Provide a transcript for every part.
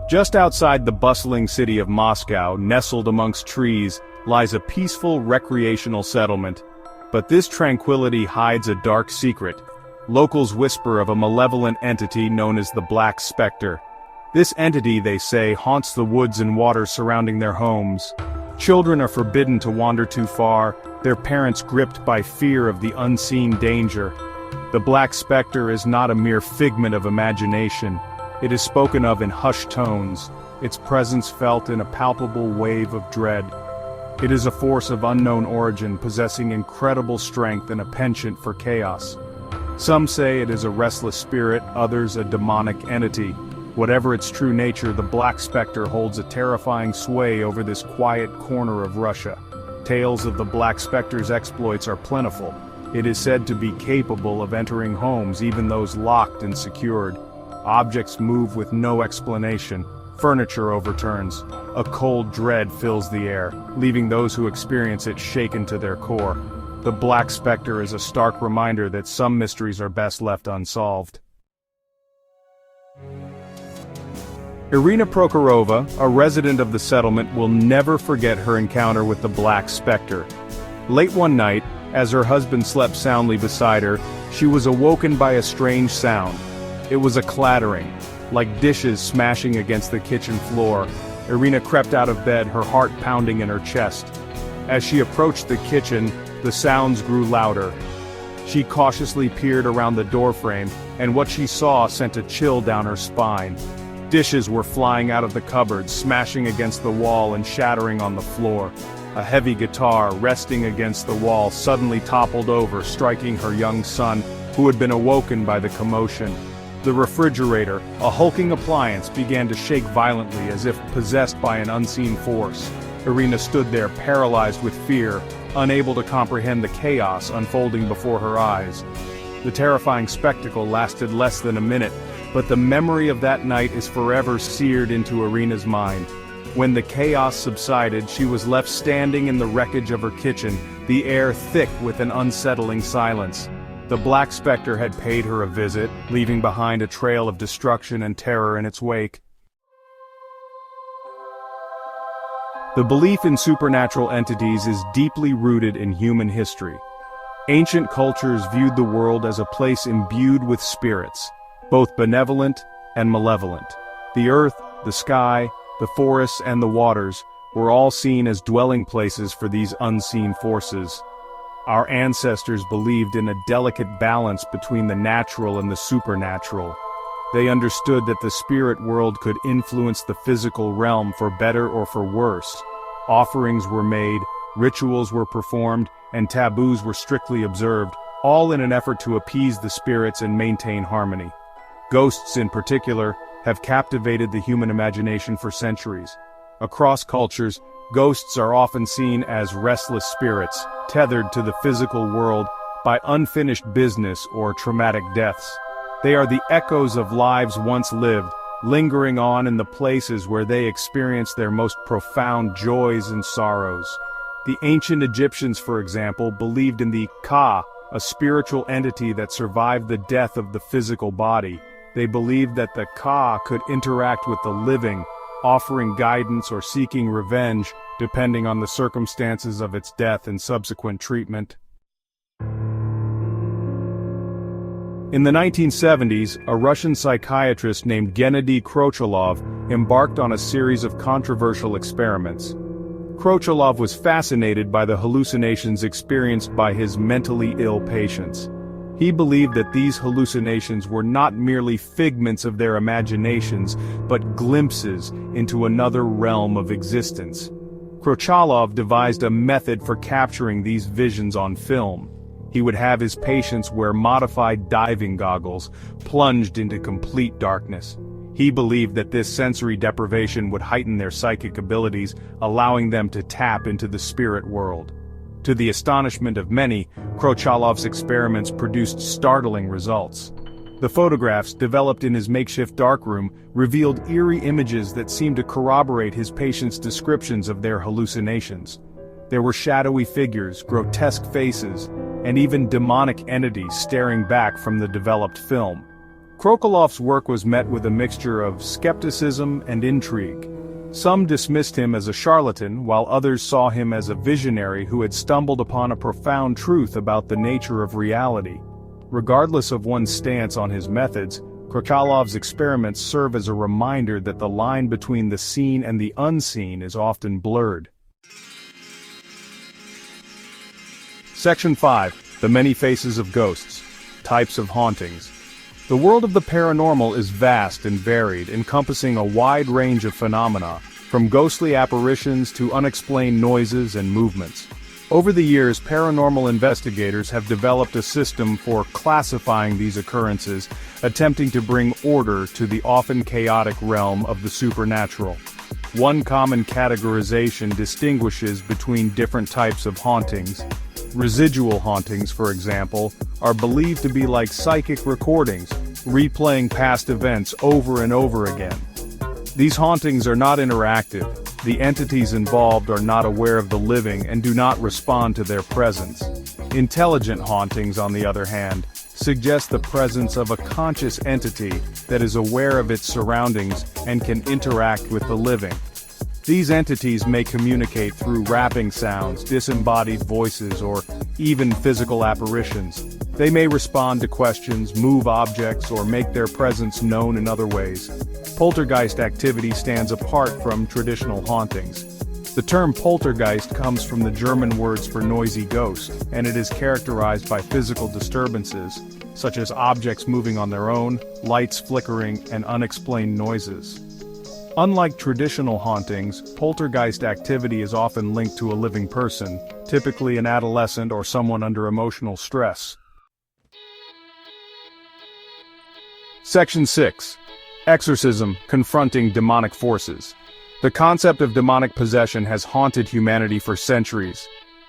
Just outside the bustling city of Moscow, nestled amongst trees, lies a peaceful recreational settlement. But this tranquility hides a dark secret. Locals whisper of a malevolent entity known as the Black Specter. This entity, they say, haunts the woods and waters surrounding their homes. Children are forbidden to wander too far, their parents gripped by fear of the unseen danger. The Black Specter is not a mere figment of imagination. It is spoken of in hushed tones, its presence felt in a palpable wave of dread. It is a force of unknown origin, possessing incredible strength and a penchant for chaos. Some say it is a restless spirit, others a demonic entity. Whatever its true nature, the Black Specter holds a terrifying sway over this quiet corner of Russia. Tales of the Black Specter's exploits are plentiful. It is said to be capable of entering homes, even those locked and secured. Objects move with no explanation. Furniture overturns. A cold dread fills the air, leaving those who experience it shaken to their core. The Black Specter is a stark reminder that some mysteries are best left unsolved. Irina Prokhorova, a resident of the settlement, will never forget her encounter with the Black Specter. Late one night, as her husband slept soundly beside her, she was awoken by a strange sound. It was a clattering, like dishes smashing against the kitchen floor. Irina crept out of bed, her heart pounding in her chest. As she approached the kitchen, the sounds grew louder. She cautiously peered around the doorframe, and what she saw sent a chill down her spine. Dishes were flying out of the cupboard, smashing against the wall and shattering on the floor. A heavy guitar, resting against the wall, suddenly toppled over, striking her young son, who had been awoken by the commotion. The refrigerator, a hulking appliance, began to shake violently as if possessed by an unseen force. Irina stood there paralyzed with fear, unable to comprehend the chaos unfolding before her eyes. The terrifying spectacle lasted less than a minute, but the memory of that night is forever seared into Irina's mind. When the chaos subsided, she was left standing in the wreckage of her kitchen, the air thick with an unsettling silence. The Black Specter had paid her a visit, leaving behind a trail of destruction and terror in its wake. The belief in supernatural entities is deeply rooted in human history. Ancient cultures viewed the world as a place imbued with spirits, both benevolent and malevolent. The earth, the sky, the forests, and the waters were all seen as dwelling places for these unseen forces. Our ancestors believed in a delicate balance between the natural and the supernatural. They understood that the spirit world could influence the physical realm for better or for worse. Offerings were made, rituals were performed, and taboos were strictly observed, all in an effort to appease the spirits and maintain harmony. Ghosts, in particular, have captivated the human imagination for centuries. Across cultures, ghosts are often seen as restless spirits, tethered to the physical world by unfinished business or traumatic deaths. They are the echoes of lives once lived, lingering on in the places where they experienced their most profound joys and sorrows. The ancient Egyptians, for example, believed in the Ka, a spiritual entity that survived the death of the physical body. They believed that the Ka could interact with the living, offering guidance or seeking revenge, depending on the circumstances of its death and subsequent treatment. In the 1970s, a Russian psychiatrist named Gennadiy Krochalov embarked on a series of controversial experiments. Krochalov was fascinated by the hallucinations experienced by his mentally ill patients. He believed that these hallucinations were not merely figments of their imaginations, but glimpses into another realm of existence. Krochalov devised a method for capturing these visions on film. He would have his patients wear modified diving goggles, plunged into complete darkness. He believed that this sensory deprivation would heighten their psychic abilities, allowing them to tap into the spirit world. To the astonishment of many, Krochalov's experiments produced startling results. The photographs, developed in his makeshift darkroom, revealed eerie images that seemed to corroborate his patients' descriptions of their hallucinations. There were shadowy figures, grotesque faces, and even demonic entities staring back from the developed film. Krochalov's work was met with a mixture of skepticism and intrigue. Some dismissed him as a charlatan, while others saw him as a visionary who had stumbled upon a profound truth about the nature of reality. Regardless of one's stance on his methods, Krochalov's experiments serve as a reminder that the line between the seen and the unseen is often blurred. Section 5. The Many Faces of Ghosts. Types of Hauntings. The world of the paranormal is vast and varied, encompassing a wide range of phenomena, from ghostly apparitions to unexplained noises and movements. Over the years, paranormal investigators have developed a system for classifying these occurrences, attempting to bring order to the often chaotic realm of the supernatural. One common categorization distinguishes between different types of hauntings. Residual hauntings, for example, are believed to be like psychic recordings, replaying past events over and over again. These hauntings are not interactive. The entities involved are not aware of the living and do not respond to their presence. Intelligent hauntings, on the other hand, suggest the presence of a conscious entity that is aware of its surroundings and can interact with the living. These entities may communicate through rapping sounds, disembodied voices, or even physical apparitions. They may respond to questions, move objects, or make their presence known in other ways. Poltergeist activity stands apart from traditional hauntings. The term poltergeist comes from the German words for noisy ghost, and it is characterized by physical disturbances, such as objects moving on their own, lights flickering, and unexplained noises. Unlike traditional hauntings, poltergeist activity is often linked to a living person, typically an adolescent or someone under emotional stress. Section 6. Exorcism, Confronting Demonic Forces. The concept of demonic possession has haunted humanity for centuries.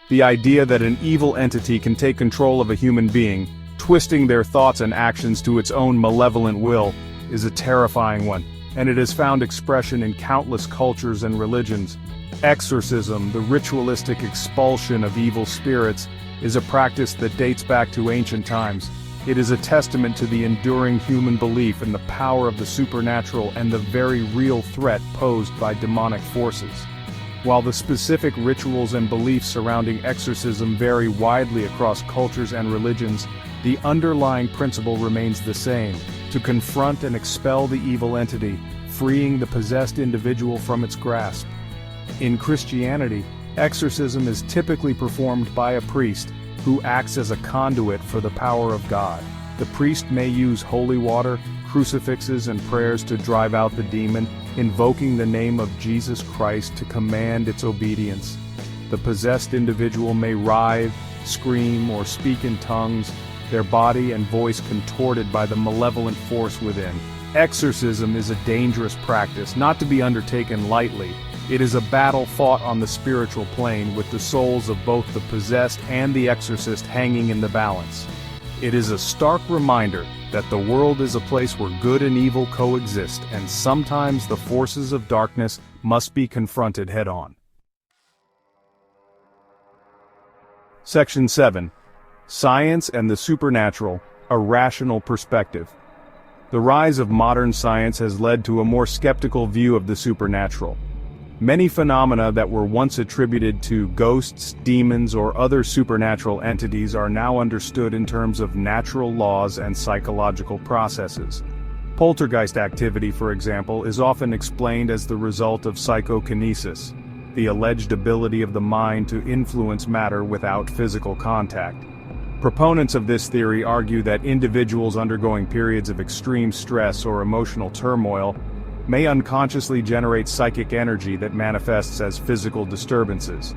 The idea that an evil entity can take control of a human being, twisting their thoughts and actions to its own malevolent will, is a terrifying one, and it has found expression in countless cultures and religions. Exorcism, the ritualistic expulsion of evil spirits, is a practice that dates back to ancient times. It is a testament to the enduring human belief in the power of the supernatural and the very real threat posed by demonic forces. While the specific rituals and beliefs surrounding exorcism vary widely across cultures and religions, the underlying principle remains the same: to confront and expel the evil entity, freeing the possessed individual from its grasp. In Christianity, exorcism is typically performed by a priest, who acts as a conduit for the power of God. The priest may use holy water, crucifixes, and prayers to drive out the demon, invoking the name of Jesus Christ to command its obedience. The possessed individual may writhe, scream, or speak in tongues, their body and voice contorted by the malevolent force within. Exorcism is a dangerous practice, not to be undertaken lightly. It is a battle fought on the spiritual plane, with the souls of both the possessed and the exorcist hanging in the balance. It is a stark reminder that the world is a place where good and evil coexist, and sometimes the forces of darkness must be confronted head-on. Section 7. Science and the Supernatural, a Rational Perspective. The rise of modern science has led to a more skeptical view of the supernatural. Many phenomena that were once attributed to ghosts, demons, or other supernatural entities are now understood in terms of natural laws and psychological processes. Poltergeist activity, for example, is often explained as the result of psychokinesis, the alleged ability of the mind to influence matter without physical contact. Proponents of this theory argue that individuals undergoing periods of extreme stress or emotional turmoil may unconsciously generate psychic energy that manifests as physical disturbances.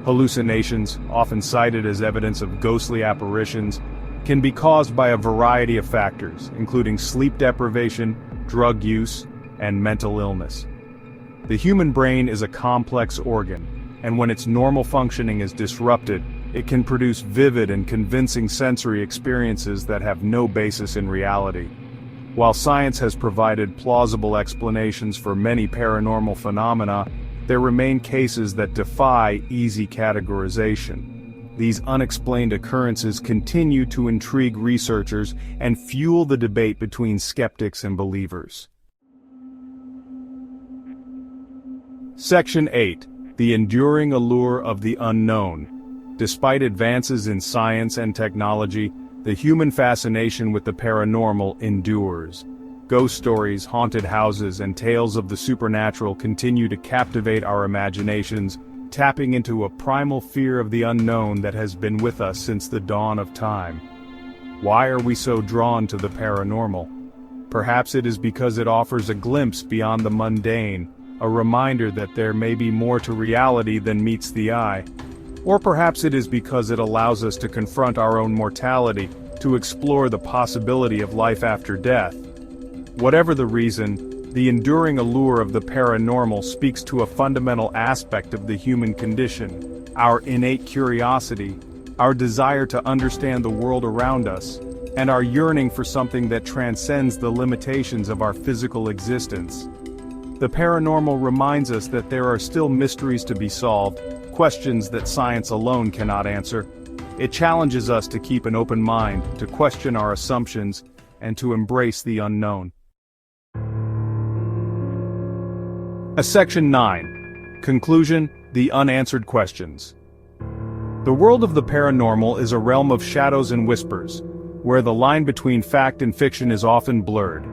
Hallucinations, often cited as evidence of ghostly apparitions, can be caused by a variety of factors, including sleep deprivation, drug use, and mental illness. The human brain is a complex organ, and when its normal functioning is disrupted, it can produce vivid and convincing sensory experiences that have no basis in reality. While science has provided plausible explanations for many paranormal phenomena, there remain cases that defy easy categorization. these unexplained occurrences continue to intrigue researchers and fuel the debate between skeptics and believers. Section 8. The enduring allure of the unknown. Despite advances in science and technology, the human fascination with the paranormal endures. Ghost stories, haunted houses, and tales of the supernatural continue to captivate our imaginations, tapping into a primal fear of the unknown that has been with us since the dawn of time. Why are we so drawn to the paranormal? Perhaps it is because it offers a glimpse beyond the mundane, a reminder that there may be more to reality than meets the eye. Or perhaps it is because it allows us to confront our own mortality, to explore the possibility of life after death. Whatever the reason, the enduring allure of the paranormal speaks to a fundamental aspect of the human condition, our innate curiosity, our desire to understand the world around us, and our yearning for something that transcends the limitations of our physical existence. The paranormal reminds us that there are still mysteries to be solved, questions that science alone cannot answer. It challenges us to keep an open mind, to question our assumptions, and to embrace the unknown. Section 9. Conclusion: The Unanswered Questions. The world of the paranormal is a realm of shadows and whispers, where the line between fact and fiction is often blurred.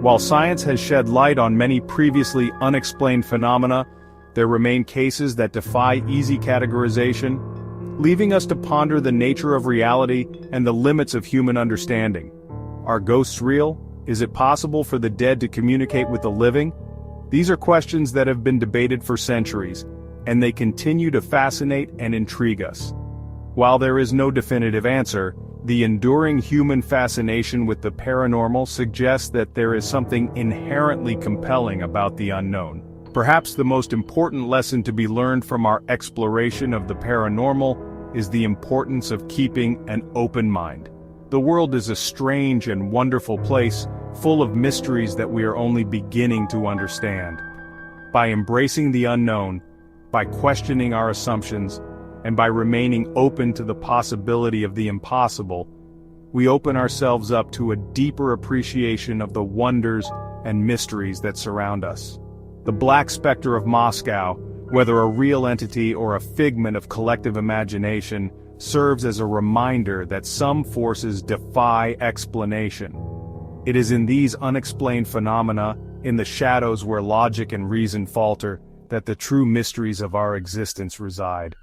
While science has shed light on many previously unexplained phenomena, there remain cases that defy easy categorization, leaving us to ponder the nature of reality and the limits of human understanding. Are ghosts real? Is it possible for the dead to communicate with the living? These are questions that have been debated for centuries, and they continue to fascinate and intrigue us. While there is no definitive answer, the enduring human fascination with the paranormal suggests that there is something inherently compelling about the unknown. Perhaps the most important lesson to be learned from our exploration of the paranormal is the importance of keeping an open mind. The world is a strange and wonderful place, full of mysteries that we are only beginning to understand. By embracing the unknown, by questioning our assumptions, and by remaining open to the possibility of the impossible, we open ourselves up to a deeper appreciation of the wonders and mysteries that surround us. The Black Specter of Moscow, whether a real entity or a figment of collective imagination, serves as a reminder that some forces defy explanation. It is in these unexplained phenomena, in the shadows where logic and reason falter, that the true mysteries of our existence reside.